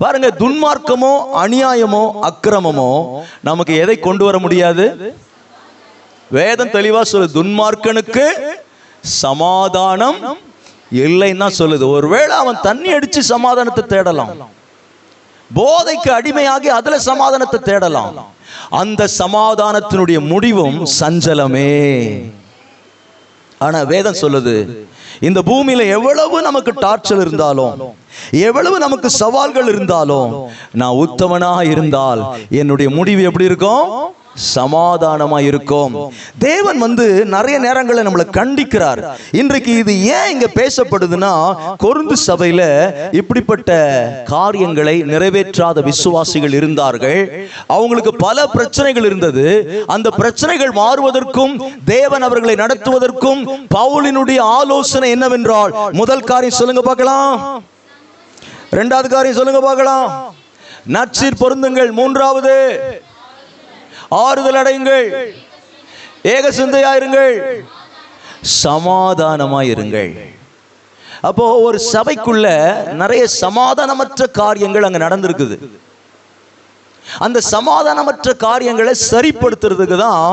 பாருங்க, துன்மார்க்கமோ அநியாயமோ அக்கிரமமோ நமக்கு எதை கொண்டு வர முடியாது? வேதம் தெளிவா சொல்லுது, துன்மார்க்கனுக்கு சமாதானம் இல்லைன்னா சொல்லுது. ஒருவேளை அவன் தண்ணி அடிச்சு சமாதானத்தை தேடலாம், போதைக்கு அடிமையாகி அதுல சமாதானத்தை தேடலாம், அந்த சமாதானத்தினுடைய முடிவும் சஞ்சலமே. ஆனா வேதம் சொல்லுது, இந்த பூமியில எவ்வளவு நமக்கு டார்ச்சர் இருந்தாலும், எவ்வளவு நமக்கு சவால்கள் இருந்தாலும், நான் உத்தமனா இருந்தால் என்னுடைய முடிவு எப்படி இருக்கும்? சமாதானமா இருக்கும். தேவன் நிறைய நேரங்களில் நம்மளை கண்டிக்கிறார். இன்றைக்கு இது ஏன் இங்க பேசப்படுதுன்னா, கொரிந்து சபையில இப்படிப்பட்ட காரியங்களை நிறைவேற்றாத விசுவாசிகள் இருந்தார்கள். அவங்களுக்கு பல பிரச்சனைகள் இருந்தது. அந்த பிரச்சனைகள் மாறுவதற்கும் தேவன் அவர்களை நடத்துவதற்கும் பவுலினுடைய ஆலோசனை என்னவென்றால், முதல் காரியம் சொல்லுங்க பார்க்கலாம், இரண்டாவது காரியம் சொல்லுங்க பார்க்கலாம், நற்சீர் பொருந்துங்கள், மூன்றாவது ஆறுதல் அடையுங்கள், ஏக சிந்தையாயிருங்கள், சமாதானமாயிருங்கள். அப்போ ஒரு சபைக்குள்ள நிறைய சமாதானமற்ற காரியங்கள் அங்க நடந்திருக்குது. அந்த சமாதானமற்ற காரியங்களை சரிப்படுத்துறதுக்கு தான்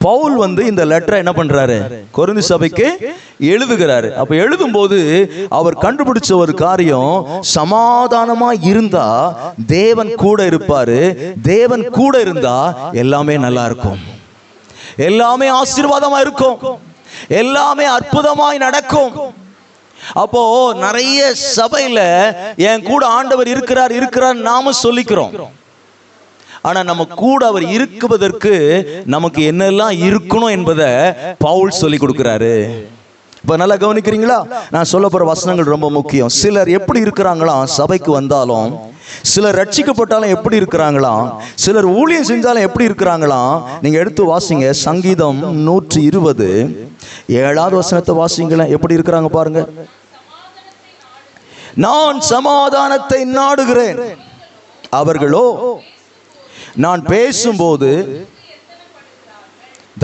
பவுல் இந்த லெட்டரை என்ன பண்றாரு? கொரிந்து சபைக்கு எழுதுகிறாரு. அப்ப எழுதும் போது அவர் கண்டுபிடிச்ச ஒரு காரியம், சமாதானமா இருந்தா தேவன் கூட இருப்பாரு, தேவன் கூட இருந்தா எல்லாமே நல்லா இருக்கும், எல்லாமே ஆசீர்வாதமா இருக்கும், எல்லாமே அற்புதமாய் நடக்கும். அப்போ நிறைய சபையில என் கூட ஆண்டவர் இருக்கிறார் இருக்கிறார் நாம சொல்லிக்கிறோம். ஆனா நம்ம கூட அவர் இருக்குவதற்கு நமக்கு என்னெல்லாம் இருக்கணும் என்பதை பவுல் சொல்லி கொடுக்கிறாரு. இப்ப நல்லா கவனிக்கிறீங்களா? நான் சொல்ல போற வசனங்கள் ரொம்ப முக்கியம். சிலர் எப்படி இருக்கிறாங்களாம் சபைக்கு வந்தாலும், சிலர் ரட்சிக்கப்பட்டாலும் எப்படி இருக்கிறாங்களாம், சிலர் ஊழியம் செஞ்சாலும் எப்படி இருக்கிறாங்களாம். நீங்க எடுத்து வாசிங்க, சங்கீதம் 120 7வது வசனத்தை வாசிங்களேன். எப்படி இருக்கிறாங்க பாருங்க. நான் சமாதானத்தை நாடுகிறேன், அவர்களோ நான் பேசும்போது,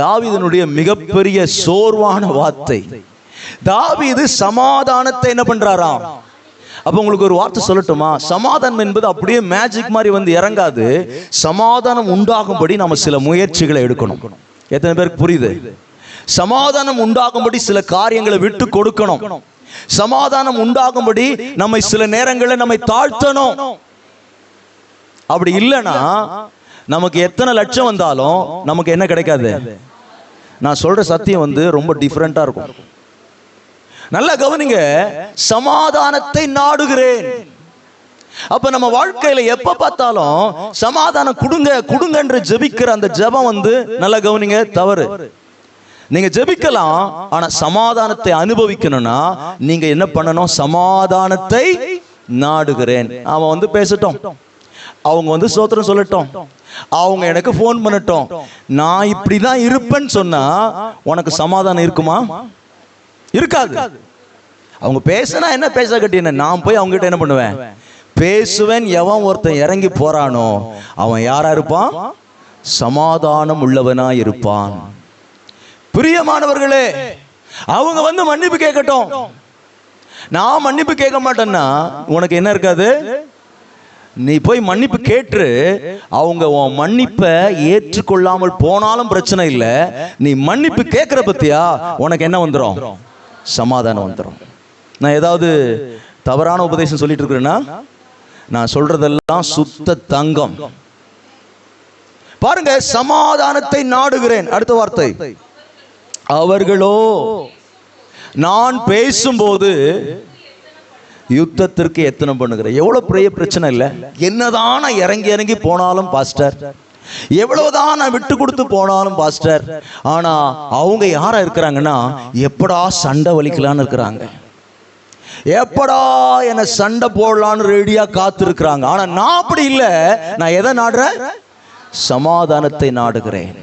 தாவீதினுடைய மிகப்பெரிய சோர்வான வார்த்தை. தாவீது சமாதானத்தை என்ன பண்றாராம்? அப்ப உங்களுக்கு ஒரு வார்த்தை சொல்லட்டுமா? சமாதானம் என்பது அப்படியே மேஜிக் மாதிரி இறங்காது. சமாதானம் உண்டாகும்படி நம்ம சில முயற்சிகளை எடுக்கணும். எத்தனை பேருக்கு புரியுது? சமாதானம் உண்டாகும்படி சில காரியங்களை விட்டு கொடுக்கணும். சமாதானம் உண்டாகும்படி நம்மை சில நேரங்களில் நம்மை தாழ்த்தணும். அப்படி இல்லைன்னா நமக்கு எத்தனை லட்சம் வந்தாலும் நமக்கு என்ன கிடைக்காது. நான் சொல்ற சத்தியம் ரொம்ப டிஃபரெண்டா இருக்கும். நல்லா கவனிங்க, சமாதானத்தை நாடுகிறேன். அப்ப நம்ம வாழ்க்கையில எப்ப பார்த்தாலும் சமாதானம் கொடுங்க கொடுங்கன்று ஜெபிக்கிற அந்த ஜெபம் நல்லா கவனிங்க, தவறு. நீங்க ஜெபிக்கலாம், ஆனா சமாதானத்தை அனுபவிக்கணும்னா நீங்க என்ன பண்ணணும்? சமாதானத்தை நாடுகிறேன். அவன் பேசட்டும், அவங்க ஸ்தோத்திரம் சொல்லட்டும், அவங்க எனக்கு போன் பண்ணட்டும், நான் இப்படிதான் இருப்பேன்னு சொன்னா உனக்கு சமாதானம் இருக்குமா? இருக்காது. அவங்க பேசினா என்ன, பேச கட்டின நான் போய் அவங்க கிட்ட என்ன பண்ணுவேன்? பேசுவேன். எவன் ஒருத்தன் இறங்கி போறானோ அவன் யாரா இருப்பான்? சமாதானம் உள்ளவனா இருப்பான். பிரியமானவர்களே, அவங்க மன்னிப்பு கேட்கட்டும். நான் மன்னிப்பு கேட்க மாட்டேன்னா உனக்கு என்ன இருக்காது? நீ போய் மன்னிப்பு கேட்டு அவங்க உன் மன்னிப்பை ஏற்றுக்கொள்ளாமல் போனாலும் பிரச்சனை இல்லை. நீ மன்னிப்பு கேட்கிற பத்தியா உனக்கு என்ன வந்துடும்? சமாதானம் வந்துடும். நான் ஏதாவது தவறான உபதேசம் சொல்லிட்டு இருக்கிறேன்னா நான் சொல்றதெல்லாம் சுத்த தங்கம். பாருங்க, சமாதானத்தை நாடுகிறேன். அடுத்த வார்த்தை, அவர்களோ நான் பேசும்போது யுத்தத்திற்கு எத்தனை பண்ணுகிற. எவ்வளவு பெரிய பிரச்சனை இல்லை. என்னதான் இறங்கி இறங்கி போனாலும் பாஸ்டர், எவ்வளவுதான் நான் விட்டு கொடுத்து போனாலும் பாஸ்டர், ஆனா அவங்க யாரா இருக்கிறாங்கன்னா எப்படா சண்டை வலிக்கலான்னு இருக்கிறாங்க, எப்படா என்ன சண்டை போடலான்னு ரெடியா காத்து இருக்கிறாங்க. ஆனா நான் அப்படி இல்லை. நான் எதை நாடுறேன்? சமாதானத்தை நாடுகிறேன்.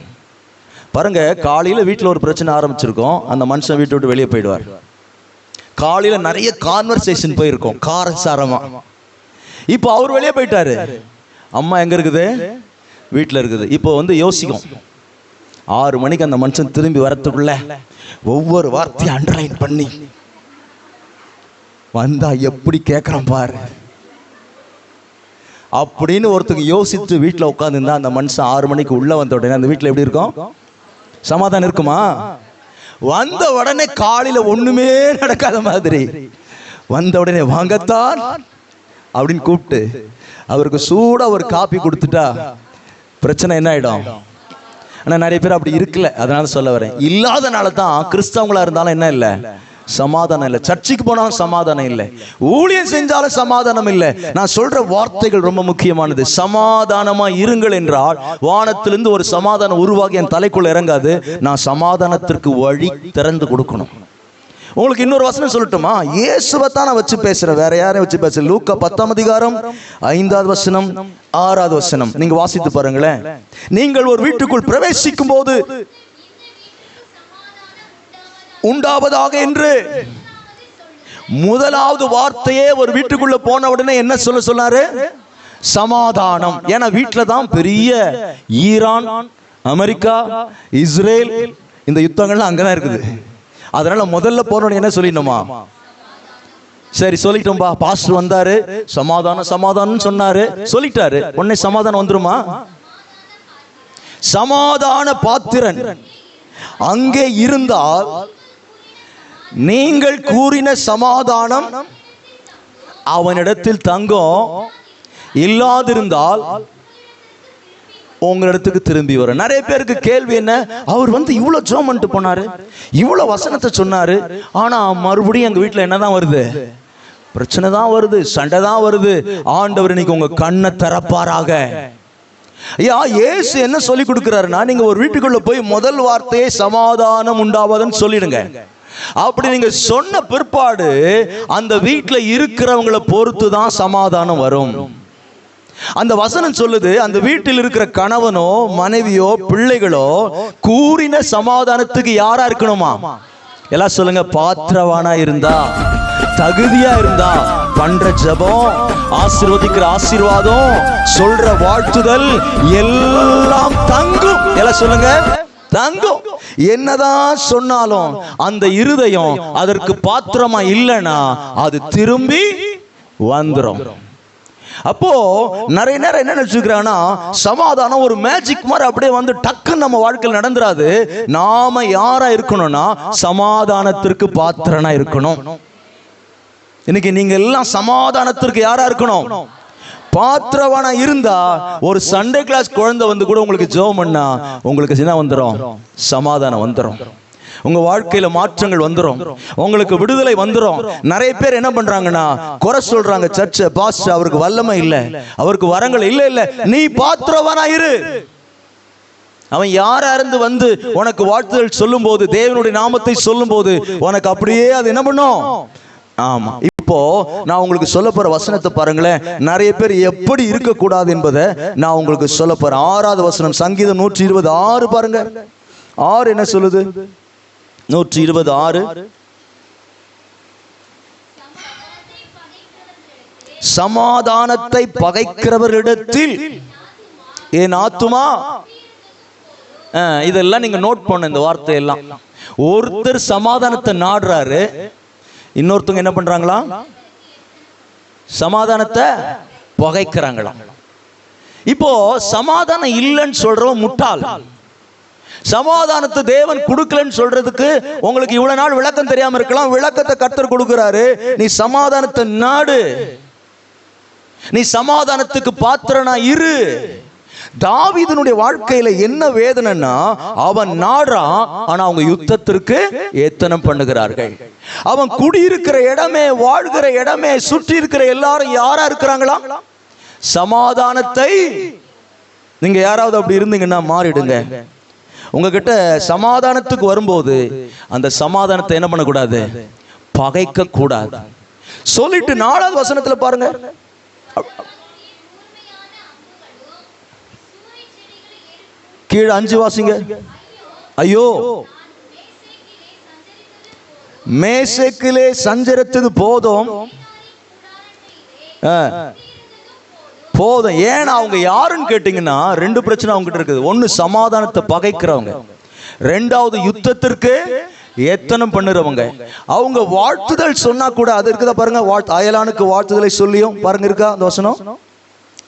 பாருங்க, காலையில வீட்டுல ஒரு பிரச்சனை ஆரம்பிச்சிருக்கோம், அந்த மனுஷன் வீட்டை விட்டு வெளியே போயிடுவார். காலையில நிறைய கான்வர்சேஷன் போயிருக்கோம் காரசாரமா. இப்போ அவர் வெளியே போயிட்டாரு, அம்மா எங்க இருக்குது? வீட்டுல இருக்குது. இப்போ யோசிக்கும், 6 மணிக்கு அந்த மனுஷன் திரும்பி வரத்துக்குள்ள ஒவ்வொரு வார்த்தையும் அண்டர்லைன் பண்ணி வந்தா எப்படி கேட்கறான் பாரு. அப்படின்னு ஒருத்தங்க யோசித்து வீட்டில் உட்காந்துருந்தா அந்த மனுஷன் 6 மணிக்கு உள்ள வந்த உடனே அந்த வீட்டில் எப்படி இருக்கும்? சமாதானம் இருக்குமா? வந்த உடனே காலையில ஒண்ணுமே நடக்காத மாதிரி வந்த உடனே வாங்கத்தான் அப்படின்னு கூப்பிட்டு அவருக்கு சூடா ஒரு காப்பி கொடுத்துட்டா பிரச்சனை என்ன ஆயிடும்? ஆனா நிறைய பேர் அப்படி இருக்கல. அதனால சொல்ல வரேன், இல்லாதனால தான் கிறிஸ்தவங்களா இருந்தாலும் என்ன இல்லை, சமாதானம் இல்லை. சர்ச்சுக்கு போனாலும் சமாதானம் இல்லை, ஊழியம் செஞ்சாலும் சமாதானம் இல்லை. நான் சொல்ற வார்த்தைகள் ரொம்ப முக்கியமானது. சமாதானமா இருங்கள் என்றால் வானத்திலிருந்து ஒரு சமாதானம் உருவாகி என் தலைக்குள்ள இறங்காது. நான் சமாதானத்திற்கு வழி திறந்து கொடுக்கணும். உங்களுக்கு இன்னொரு வசனம் சொல்லட்டுமா? இயேசுவை தான் நான் வச்சு பேசுறேன், வேற யாரையும் வச்சு பேச. லூக்கா 10ஆம் அதிகாரம் 5வது வசனம் 6வது வசனம் நீங்க வாசித்து பாருங்களேன். நீங்கள் ஒரு வீட்டுக்குள் பிரவேசிக்கும் போது உண்டாவதாக என்று முதலாவது வார்த்தையே ஒரு வீட்டுக்குள்ள போன உடனே என்ன சொன்னாரு? சமாதானம். ஏன்னா வீட்டுல தான் பெரிய ஈரான், அமெரிக்கா, இஸ்ரேல் இந்த யுத்தங்கள்லாம் அங்கதான் இருக்குது. அதனால முதல்ல போனோன்னு என்ன சொல்லிடணுமா? சரி சொல்லிட்டோம்பா, பாஸ்டர் வந்தாரு, சமாதானம் சமாதானம் சொன்னாரு, சொல்லிட்டாரு, உடனே சமாதானம் வந்துருமா? சமாதான பாத்திரன் அங்கே இருந்தால் நீங்கள் கூறின சமாதானம் அவனிடத்தில் தங்கும், இல்லாதிருந்தால் உங்களிடத்துக்கு திரும்பி வரும். நிறைய பேருக்கு கேள்வி என்ன, அவர் இவ்வளவு ஜெபம் பண்ணிட்டு போனாரு, இவ்வளவு வசனத்தை சொன்னாரு, ஆனா மறுபடியும் எங்க வீட்டுல என்னதான் வருது? பிரச்சனை தான் வருது, சண்டை தான் வருது. ஆண்டவர் இன்னைக்கு உங்க கண்ணை திறப்பாராக. ஐயா, இயேசு என்ன சொல்லி கொடுக்கிறாருன்னா, நீங்க ஒரு வீட்டுக்குள்ள போய் முதல் வார்த்தையே சமாதானம் உண்டாவதுன்னு சொல்லிடுங்க. அப்படி நீங்க சொன்ன பிற்பாடு அந்த வீட்டுல இருக்கிறவங்களை பொறுத்து தான் சமாதானம் வரும். அந்த வசனம் சொல்லுது, அந்த வீட்டில் இருக்கிற கணவனோ மனைவியோ பிள்ளைகளோ கூறின சமாதானத்துக்கு யாரா இருக்கணுமா? எல்லாம் சொல்லுங்க. பாத்திரவானா இருந்தா, தகுதியா இருந்தா, பண்ற ஜெபம், ஆசீர்வதிக்கிற ஆசீர்வாதம், சொல்ற வாழ்த்துதல் எல்லாம் தங்கும். எல்லாம் சொல்லுங்க, தங்கும். என்னதான் சொன்னாலும் அந்த இருதயம் அதற்கு பாத்திரமா இல்லைன்னா அது திரும்பி வந்துரும். அப்போ நிறைய நேரம் என்ன நினைச்சுக்கிறான்னா, சமாதானம் ஒரு மேஜிக் மாதிரி அப்படியே டக்குன்னு நம்ம வாழ்க்கையில் நடந்துராது. நாம யாரா இருக்கணும்னா சமாதானத்திற்கு பாத்திரனா இருக்கணும். இன்னைக்கு நீங்க எல்லாம் சமாதானத்திற்கு யாரா இருக்கணும்? பாத்திரவானா இருந்தா ஒரு சண்டே கிளாஸ் குழந்தை கூட உங்களுக்கு ஜெபம் பண்ணா உங்களுக்கு என்ன வந்துடும்? சமாதானம் வந்துடும். உங்க வாழ்க்கையில மாற்றங்கள் வந்துடும், உங்களுக்கு விடுதலை வந்துடும். நிறைய பேர் என்ன பண்றாங்கன்னா குறை சொல்றாங்க, சர்ச்சை பாஸ்டர் அவருக்கு வல்லமை இல்லை, அவருக்கு வரங்கள் இல்லை. இல்ல, நீ பாத்திரவானா இரு. அவன் யாரா இருந்து உனக்கு வாழ்த்துதல் சொல்லும் போது, தேவனுடைய நாமத்தை சொல்லும் போது உனக்கு அப்படியே அது என்ன பண்ணும்? ஆமா. இப்போ நான் உங்களுக்கு சொல்ல போற வசனத்தை பாருங்களேன். நிறைய பேர் எப்படி இருக்க கூடாது என்பதை நான் உங்களுக்கு சொல்ல போறேன். 6வது வசனம், சங்கீதம் 126 பாருங்க. 6 என்ன சொல்லுது? 126 சமாதானத்தை பகைக்கிறவரிடத்தில் என் ஆத்துமா. இதெல்லாம் நீங்க நோட் பண்ண இந்த வார்த்தை எல்லாம். ஒருத்தர் சமாதானத்தை நாடுறாரு, இன்னொருத்தவங்க என்ன பண்றாங்களா? சமாதானத்தை பகைக்கிறாங்களா. இப்போ சமாதானம் இல்லைன்னு சொல்றவன் முட்டாள். சமாதானத்தை தேவன் கொடுக்கலன்னு சொல்றதுக்கு உங்களுக்கு இவ்வளவு நாள் விளக்கம் தெரியாம இருக்கலாம். விளக்கத்தை கர்த்தர் கொடுக்கிறாரு. நீ சமாதானத்தை நாடு, நீ சமாதானத்துக்கு பாத்திரனா இரு. தாவீதுனுடைய வாழ்க்கையில என்ன வேதனைன்னா, அவன் நாடுறான், ஆனா அவங்க யுத்தத்திற்கு எத்தனம் பண்ணுகிறார்கள். அவன் குடியிருக்கிற இடமே, வாழ்கிற இடமே, சுற்றி இருக்கிற எல்லாரும் யாரா இருக்கிறாங்களா? சமாதானத்தை. நீங்க யாராவது அப்படி இருந்தீங்கன்னா மாறிடுங்க. உங்ககிட்ட சமாதானத்துக்கு வரும்போது அந்த சமாதானத்தை என்ன பண்ணக்கூடாது? பகைக்க கூடாது. சொல்லிட்டு 4வது வசனத்துல பாருங்க. கீழே 5 வாசிங்க. ஐயோ, மேசேக்கிலே சஞ்சரித்தது போதும் போதும். ஏன்னா அவங்க யாருன்னு கேட்டீங்கன்னா 2 பிரச்சனை அவங்க கிட்ட இருக்குது. ஒன்னு சமாதானத்தை பகைக்கிறவங்க, 2வது யுத்தத்திற்கு எத்தனம் பண்ணுறவங்க. அவங்க வாழ்த்துதல் சொன்னா கூட அது இருக்குதா பாருங்க. அயலானுக்கு வாழ்த்துதலை சொல்லியும் பாருங்க இருக்கா அந்த வசனம்.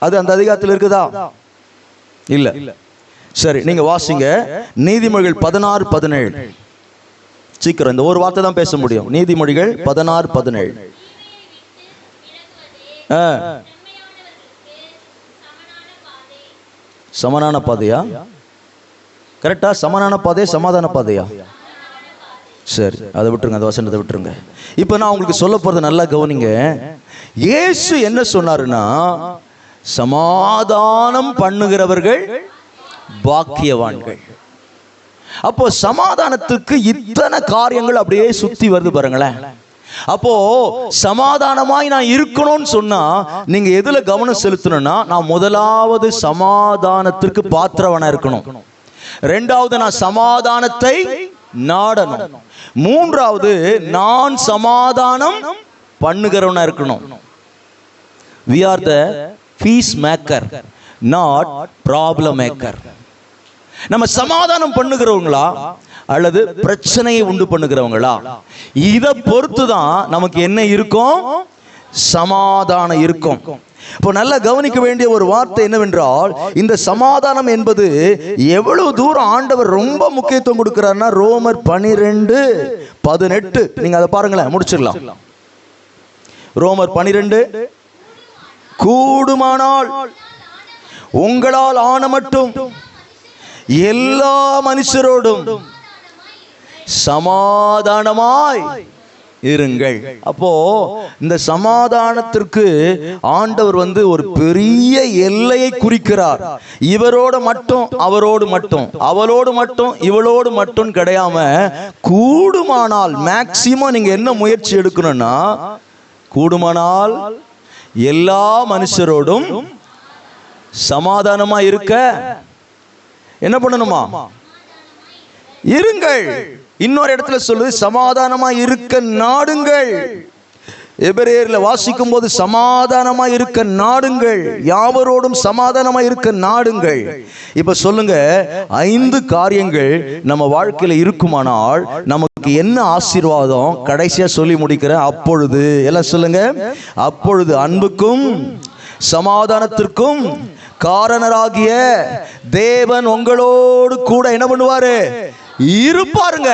அது அந்த அதிகாரத்தில் இருக்குதா? இல்ல. சரி, நீங்க வாசிங்க நீதிமொழிகள் 16:17. சீக்கிரம், இந்த ஒரு வார்த்தை தான் பேச முடியும். நீதிமொழிகள் 16:17. சமனான பாதையா? கரெக்டா? சமனான பாதை, சமாதான பாதையா? சரி, அதை விட்டுருங்க, அந்த வசனத்தை விட்டுருங்க. இப்ப நான் உங்களுக்கு சொல்ல போறது நல்லா கவனிங்க. இயேசு என்ன சொன்னாருன்னா, சமாதானம் பண்ணுகிறவர்கள் பாக்கியவான்கள். அப்போ சமாதானத்துக்கு இத்தனை காரியங்கள் அப்படியே சுத்தி வருது பாருங்களேன். அப்போ சமாதானமாய் நான் இருக்கணும்னு சொன்னா நீங்க எதுல கவனம் செலுத்தணும்னா, நான் முதலாவது சமாதானத்திற்கு பாத்திரவனா இருக்கணும். ரெண்டாவது, நான் சமாதானத்தை நாடணும். மூன்றாவது, நான் சமாதானம் பண்ணுகிறவனா இருக்கணும். We are the peacemaker, not problem maker. நம்ம சமாதானம் பண்ணுகிறவங்களா அல்லது பிரச்சனையை உண்டு பண்ணுகிறவங்களா, இதை பொறுத்து தான் நமக்கு என்ன இருக்கும்? சமாதானம் இருக்கும். இப்போ நல்லா கவனிக்க வேண்டிய ஒரு வார்த்தை என்னவென்றால், இந்த சமாதானம் என்பது எவ்வளவு தூரம் ஆண்டவர் ரொம்ப முக்கியத்துவம் கொடுக்கிறார்னா, ரோமர் 12:18 நீங்க அதை பாருங்களேன், முடிச்சிடலாம். ரோமர் 12, கூடுமானால் உங்களால் ஆன மட்டும் எல்லா மனுஷரோடும் சமாதானமாய் இருங்கள். அப்போ இந்த சமாதானத்திற்கு ஆண்டவர் ஒரு பெரிய எல்லையை குறிக்கிறார். இவரோட மட்டும், அவரோடு மட்டும், அவளோடு மட்டும், இவளோடு மட்டும் கிடையாம, கூடுமானால் மேக்சிமம் நீங்க என்ன முயற்சி எடுக்கணும்னா, கூடுமானால் எல்லா மனுஷரோடும் சமாதானமா இருக்க என்ன பண்ணணுமா? இருங்கள். இன்னொரு இடத்துல சொல்லுது, சமாதானமா இருக்க நாடுங்கள். எபிரேயர்ல வாசிக்கும் போது சமாதானமா இருக்க நாடுங்கள், யாவரோடும் சமாதானமா இருக்க நாடுங்கள். இப்ப சொல்லுங்க, 5 காரியங்கள் நம்ம வாழ்க்கையில இருக்குமானால் நமக்கு என்ன ஆசீர்வாதம்? கடைசியா சொல்லி முடிக்கிறேன். அப்பொழுது, எல்லாம் சொல்லுங்க, அப்பொழுது அன்புக்கும் சமாதானத்திற்கும் காரணராகிய தேவன் உங்களோடு கூட என்ன பண்ணுவாரு? இருப்பாருங்க.